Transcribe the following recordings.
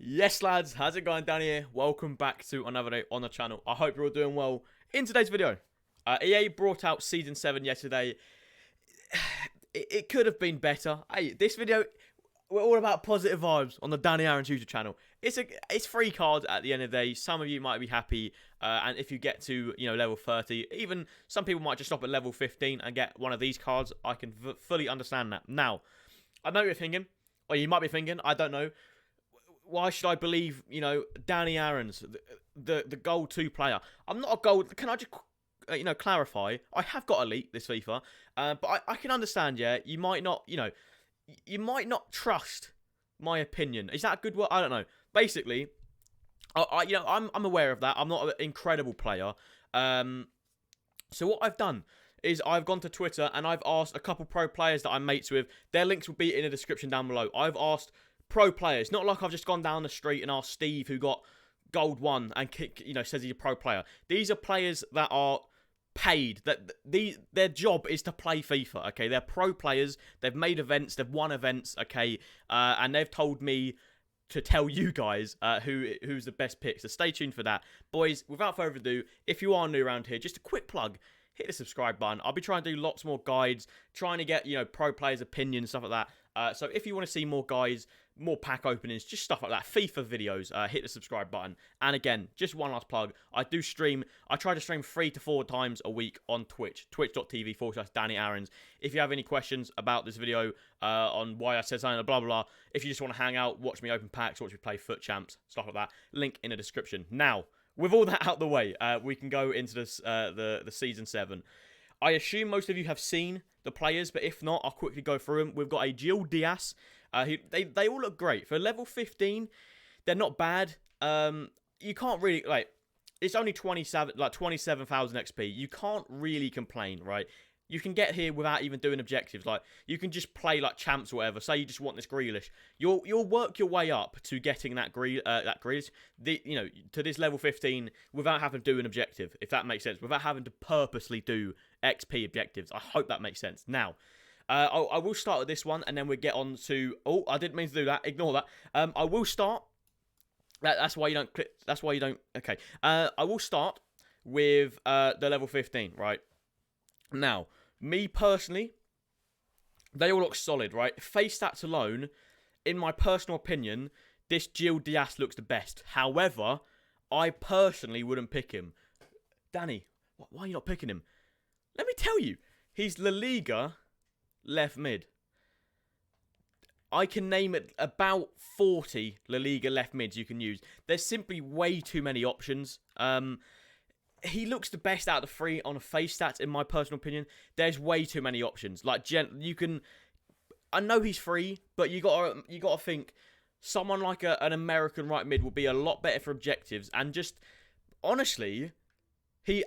Yes, lads, how's it going down here? Welcome back to another day on the channel. I hope you're all doing well. In today's video, EA brought out Season 7 yesterday. It could have been better. Hey, this video, we're all about positive vibes on the Danny Aaron's YouTube channel. It's free cards at the end of the day. Some of you might be happy, and if you get to level 30, even some people might just stop at level 15 and get one of these cards. I can fully understand that. Now, I know you're thinking, or you might be thinking, I don't know. Why should I believe, Danny Aaron's, the Gold 2 player? I'm not a Gold... Can I just, clarify? I have got Elite this FIFA, but I can understand, yeah, you might not, you might not trust my opinion. Is that a good word? I don't know. Basically, I'm aware of that. I'm not an incredible player. So what I've done is I've gone to Twitter and I've asked a couple pro players that I'm mates with. Their links will be in the description down below. I've asked pro players, not like I've just gone down the street and asked Steve, who got Gold 1 and says he's a pro player. These are players that are paid, that their job is to play FIFA, okay? They're pro players, they've made events, they've won events, okay? And they've told me to tell you guys who's the best pick, so stay tuned for that. Boys, without further ado, if you are new around here, just a quick plug, hit the subscribe button. I'll be trying to do lots more guides, trying to get, pro players' opinions, stuff like that. So if you want to see more guides, more pack openings, just stuff like that, FIFA videos, hit the subscribe button. And again, just one last plug, I try to stream 3 to 4 times a week on Twitch, twitch.tv/Danny Aaron's. If you have any questions about this video, on why I said something, blah, blah, blah, if you just want to hang out, watch me open packs, watch me play FUT Champs, stuff like that, link in the description. Now, with all that out the way, we can go into this, the Season 7. I assume most of you have seen the players, but if not, I'll quickly go through them. We've got a Gil Diaz. They all look great. For level 15, they're not bad. You can't really, it's only 27,000 XP. You can't really complain, right? You can get here without even doing objectives. You can just play like champs or whatever. Say you just want this Grealish. You'll work your way up to getting that Grealish, to this level 15 without having to do an objective, if that makes sense. Without having to purposely do XP objectives. I hope that makes sense. Now, I will start with this one, and then we'll get on to... Oh, I didn't mean to do that. Ignore that. I will start... That's why you don't click... That's why you don't... Okay. I will start with the level 15, right? Now, me personally, they all look solid, right? Face stats alone, in my personal opinion, this Gil Diaz looks the best. However, I personally wouldn't pick him. Danny, why are you not picking him? Let me tell you, he's La Liga left mid. I can name it about 40 La Liga left mids you can use. There's simply way too many options. He looks the best out of the 3 on a face stats, in my personal opinion. There's way too many options. You can... I know he's free, but you gotta think someone like an American right mid would be a lot better for objectives. And just, honestly, in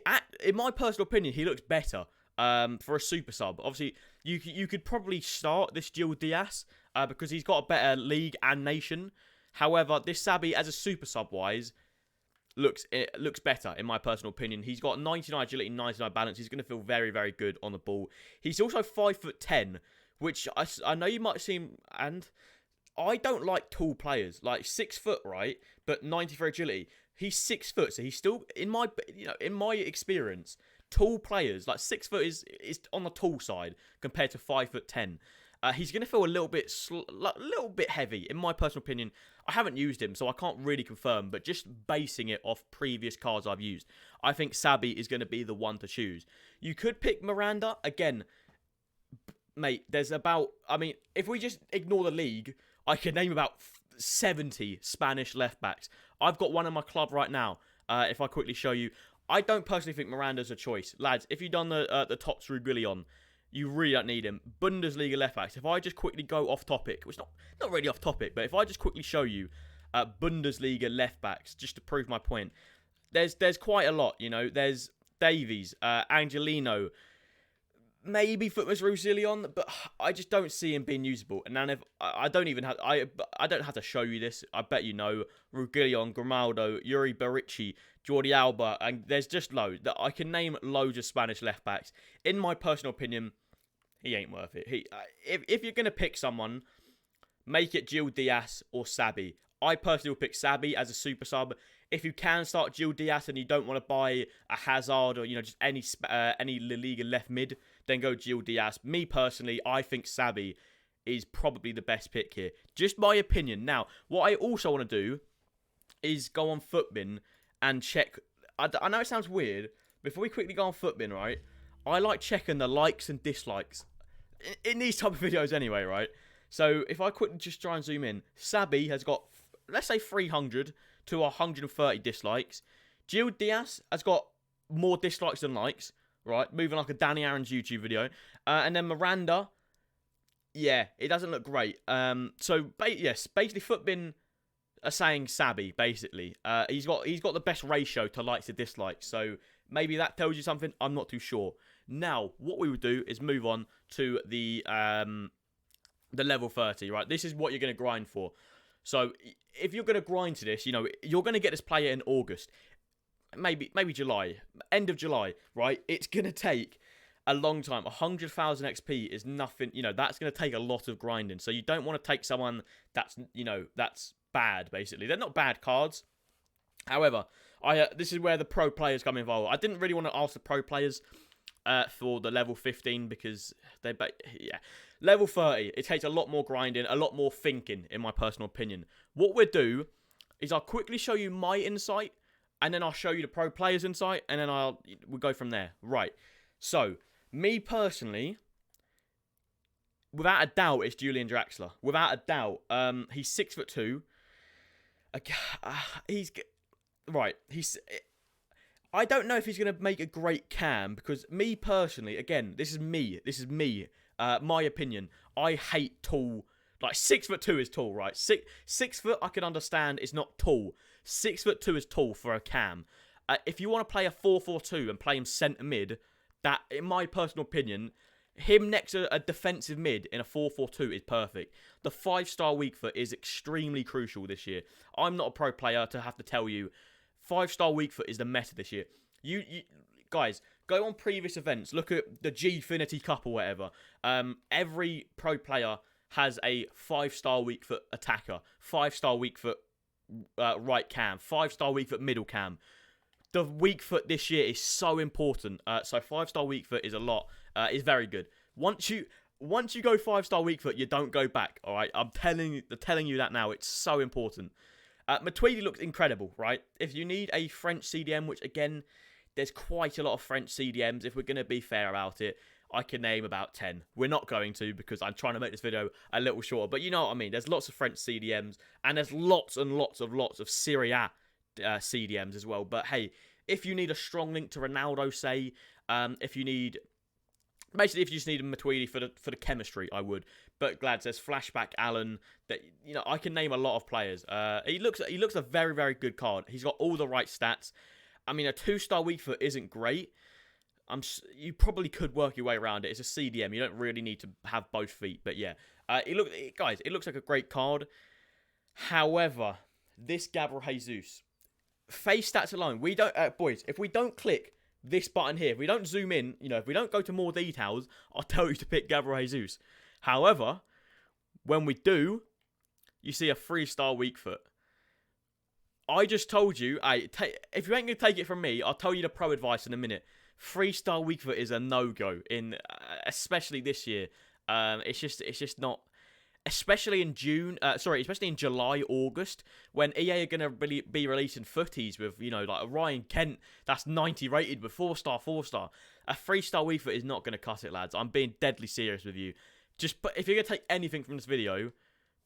my personal opinion, he looks better for a super sub. Obviously, you could probably start this Gil Diaz because he's got a better league and nation. However, this Sabi, as a super sub-wise... looks better, in my personal opinion. He's got 99 agility, 99 balance. He's going to feel very, very good on the ball. He's also 5'10", which I know you might see him, and I don't like tall players. 6 foot, right? But 93 agility. He's 6 foot, so he's still, in my experience, tall players, 6 foot is on the tall side compared to 5'10". He's going to feel a little bit heavy, in my personal opinion. I haven't used him, so I can't really confirm, but just basing it off previous cards I've used, I think Sabi is going to be the one to choose. You could pick Miranda. Again, mate, there's about... I mean, if we just ignore the league, I could name about 70 Spanish left-backs. I've got one in my club right now, if I quickly show you. I don't personally think Miranda's a choice. Lads, if you've done the top Rubilion, you really don't need him. Bundesliga left backs. If I just quickly go off topic, which not really off topic, but if I just quickly show you Bundesliga left backs, just to prove my point, there's quite a lot. There's Davies, Angelino, maybe Footmas Rusilion, but I just don't see him being usable. And then I don't have to show you this. I bet you know Rubilion, Grimaldo, Yuri Barici, Jordi Alba, and there's just loads. I can name loads of Spanish left backs. In my personal opinion, he ain't worth it. If you're gonna pick someone, make it Gil Diaz or Sabi. I personally will pick Sabi as a super sub. If you can start Gil Diaz and you don't want to buy a Hazard or, you know, just any La Liga left mid, then go Gil Diaz. Me personally, I think Sabi is probably the best pick here. Just my opinion. Now, what I also want to do is go on Footbin and check. I know it sounds weird. Before we quickly go on Footbin, right? I like checking the likes and dislikes in these type of videos anyway, right? So if I quickly just try and zoom in, Sabi has got, let's say, 300 to 130 dislikes. Gil Diaz has got more dislikes than likes, right? Moving like a Danny Aaron's YouTube video. And then Miranda, yeah, it doesn't look great. Yes, basically Footbin are saying Sabi, basically. He's got the best ratio to likes to dislikes, so maybe that tells you something. I'm not too sure. Now, what we would do is move on to the level 30, right? This is what you're going to grind for. So, if you're going to grind to this, you know, you're going to get this player in August. Maybe July. End of July, right? It's going to take a long time. 100,000 XP is nothing. You know, that's going to take a lot of grinding. So, you don't want to take someone that's, you know, that's bad, basically. They're not bad cards. However, this is where the pro players come involved. I didn't really want to ask the pro players for the level 15 because level 30, it takes a lot more grinding, a lot more thinking, in my personal opinion. What we'll do is I'll quickly show you my insight, and then I'll show you the pro players' insight, and then we'll go from there. Right. So, me personally, without a doubt, it's Julian Draxler. Without a doubt. He's 6'2". I don't know if he's going to make a great cam, because me personally, again, this is me, my opinion, I hate tall, like 6'2" is tall, right? Six foot I can understand is not tall. 6'2" is tall for a cam. If you want to play a 4-4-2 and play him centre mid, that, in my personal opinion, him next to a defensive mid in a 4-4-2 is perfect. The 5-star weak foot is extremely crucial this year. I'm not a pro player to have to tell you. 5-star weak foot is the meta this year. You guys, go on previous events. Look at the Gfinity Cup or whatever. Every pro player has a 5-star weak foot attacker, 5-star weak foot right cam, 5-star weak foot middle cam. The weak foot this year is so important. So 5-star weak foot is a lot. Is very good. Once you go 5-star weak foot, you don't go back. All right, I'm telling you that now. It's so important. Matuidi looks incredible, right? If you need a French CDM, which again, there's quite a lot of French CDMs. If we're going to be fair about it, I can name about 10. We're not going to, because I'm trying to make this video a little shorter. But you know what I mean. There's lots of French CDMs, and there's lots and lots of Serie A CDMs as well. But hey, if you need a strong link to Ronaldo, say, if you just need a Matuidi for the chemistry, I would. But glad there's Flashback Alan. That, you know, I can name a lot of players. He looks a very, very good card. He's got all the right stats. I mean, a 2-star weak foot isn't great. You probably could work your way around it. It's a CDM. You don't really need to have both feet. But yeah, it looks like a great card. However, this Gabriel Jesus, face stats alone, we don't, boys, if we don't click this button here, if we don't zoom in, you know, if we don't go to more details, I'll tell you to pick Gabriel Jesus. However, when we do, you see a 3-star weak foot. I just told you, if you ain't going to take it from me, I'll tell you the pro advice in a minute. 3-star weak foot is a no-go, especially this year. It's just not, especially in especially in July, August, when EA are going to really be releasing footies with, you know, like a Ryan Kent that's 90 rated with 4-star. A 3-star weak foot is not going to cut it, lads. I'm being deadly serious with you. If you're going to take anything from this video,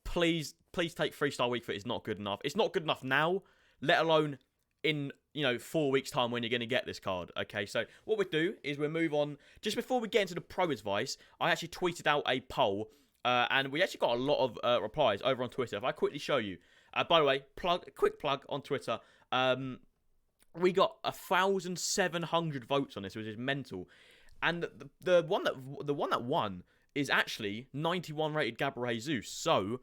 please take 3-star weak foot is not good enough. It's not good enough now, let alone in, you know, 4 weeks' time when you're going to get this card. Okay, so what we'll do is we'll move on. Just before we get into the pro advice, I actually tweeted out a poll, and we actually got a lot of replies over on Twitter. If I quickly show you. By the way, quick plug on Twitter. We got 1,700 votes on this, which is mental. And the one that won is actually 91 rated Gabriel Jesus. So,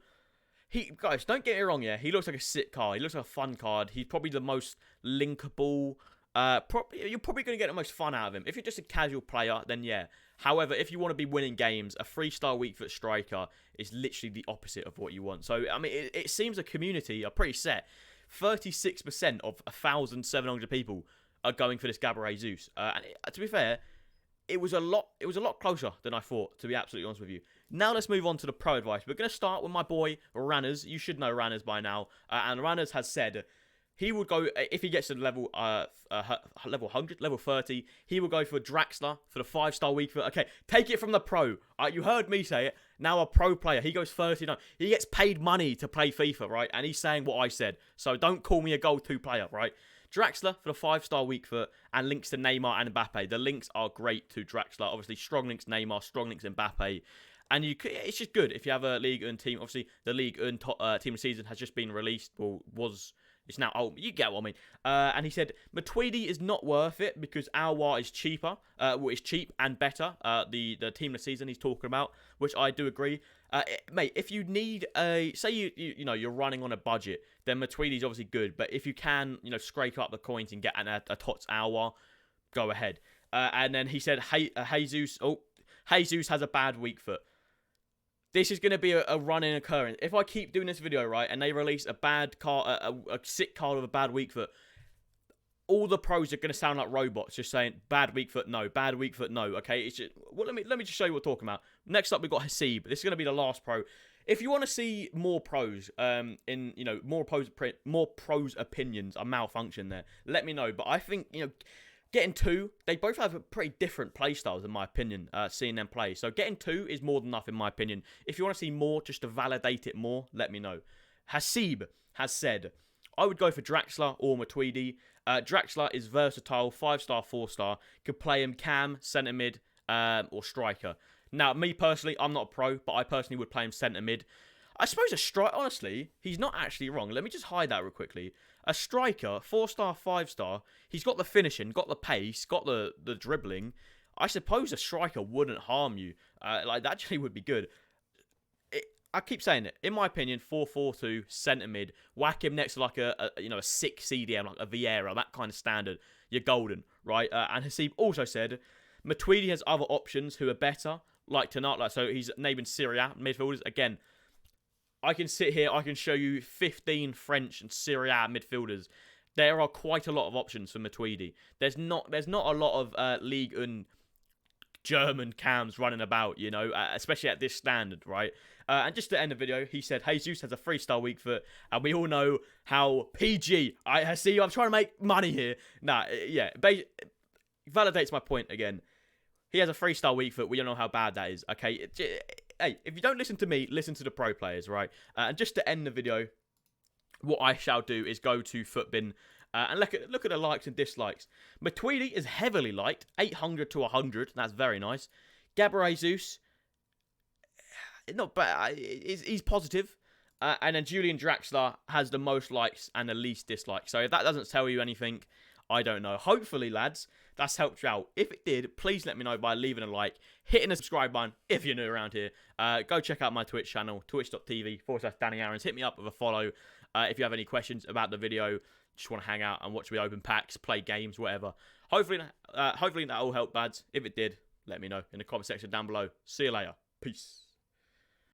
guys, don't get me wrong, yeah, he looks like a sick card. He looks like a fun card. He's probably the most linkable you're probably going to get the most fun out of him. If you're just a casual player, then yeah. However, if you want to be winning games, a 3-star weak foot striker is literally the opposite of what you want. So, I mean, it seems the community are pretty set. 36% of 1,700 people are going for this Gabriel Jesus. And to be fair, it was a lot closer than I thought, to be absolutely honest with you. Now let's move on to the pro advice. We're going to start with my boy, Ranners. You should know Ranners by now. And Ranners has said he would go, if he gets to level 100, level 30, he will go for Draxler for the 5-star weak foot. Okay, take it from the pro. You heard me say it. Now a pro player, he goes 39. He gets paid money to play FIFA, right? And he's saying what I said. So don't call me a Gold 2 player, right? Draxler for the 5-star weak foot and links to Neymar and Mbappe. The links are great to Draxler. Obviously, strong links Neymar, strong links Mbappe. And it's just good if you have a League 1 team. Obviously, the League 1 team of the season has just been released. Well, it's now old. You get what I mean. And he said, Matuidi is not worth it because Aouar is cheaper. Is cheap and better. The team of the season he's talking about, which I do agree. Mate, if you need say you're running on a budget, then Matuidi's obviously good. But if you can, scrape up the coins and get a Tots Aouar, go ahead. And then he said, Jesus has a bad weak foot. This is going to be a running occurrence. If I keep doing this video, right, and they release a bad card, a sick card of a bad weak foot, all the pros are going to sound like robots, just saying bad weak foot, no, bad weak foot, no. Okay, it's just, well, let me just show you what we're talking about. Next up, we've got Hasib. This is going to be the last pro. If you want to see more pros, more pros opinions are malfunction there, let me know. But I think getting 2, they both have pretty different play styles, in my opinion, seeing them play. So getting 2 is more than enough, in my opinion. If you want to see more, just to validate it more, let me know. Hasib has said, I would go for Draxler or Matuidi. Draxler is versatile, 5-star, 4-star. Could play him cam, centre mid, or striker. Now, me personally, I'm not a pro, but I personally would play him centre mid. I suppose a striker, honestly, he's not actually wrong. Let me just hide that real quickly. A striker, 4-star, 5-star, he's got the finishing, got the pace, got the dribbling. I suppose a striker wouldn't harm you. That actually would be good. I keep saying it. In my opinion, 4-4-2, centre mid, whack him next to like a 6 CDM, like a Vieira, that kind of standard. You're golden, right? And Hasib also said, Matuidi has other options who are better, like Tanat. So he's naming Serie A midfielders. Again, I can sit here, I can show you 15 French and Serie A midfielders. There are quite a lot of options for Matuidi. There's not a lot of League and German cams running about, especially at this standard, right? And just to end the video, he said, Jesus has a 3-star weak foot, and we all know how PG. I see, I'm trying to make money here. Nah, yeah, validates my point again. He has a 3-star weak foot. We don't know how bad that is, okay? Hey, if you don't listen to me, listen to the pro players, right? And just to end the video, what I shall do is go to Footbin and look at the likes and dislikes. Matuidi is heavily liked, 800 to 100. That's very nice. Gabriel Jesus, not bad. He's positive. And then Julian Draxler has the most likes and the least dislikes. So if that doesn't tell you anything, I don't know. Hopefully, lads, that's helped you out. If it did, please let me know by leaving a like, hitting the subscribe button if you're new around here. Go check out my Twitch channel, twitch.tv/Danny Aarons. Hit me up with a follow if you have any questions about the video. Just want to hang out and watch me open packs, play games, whatever. Hopefully that all helped, lads. If it did, let me know in the comment section down below. See you later. Peace.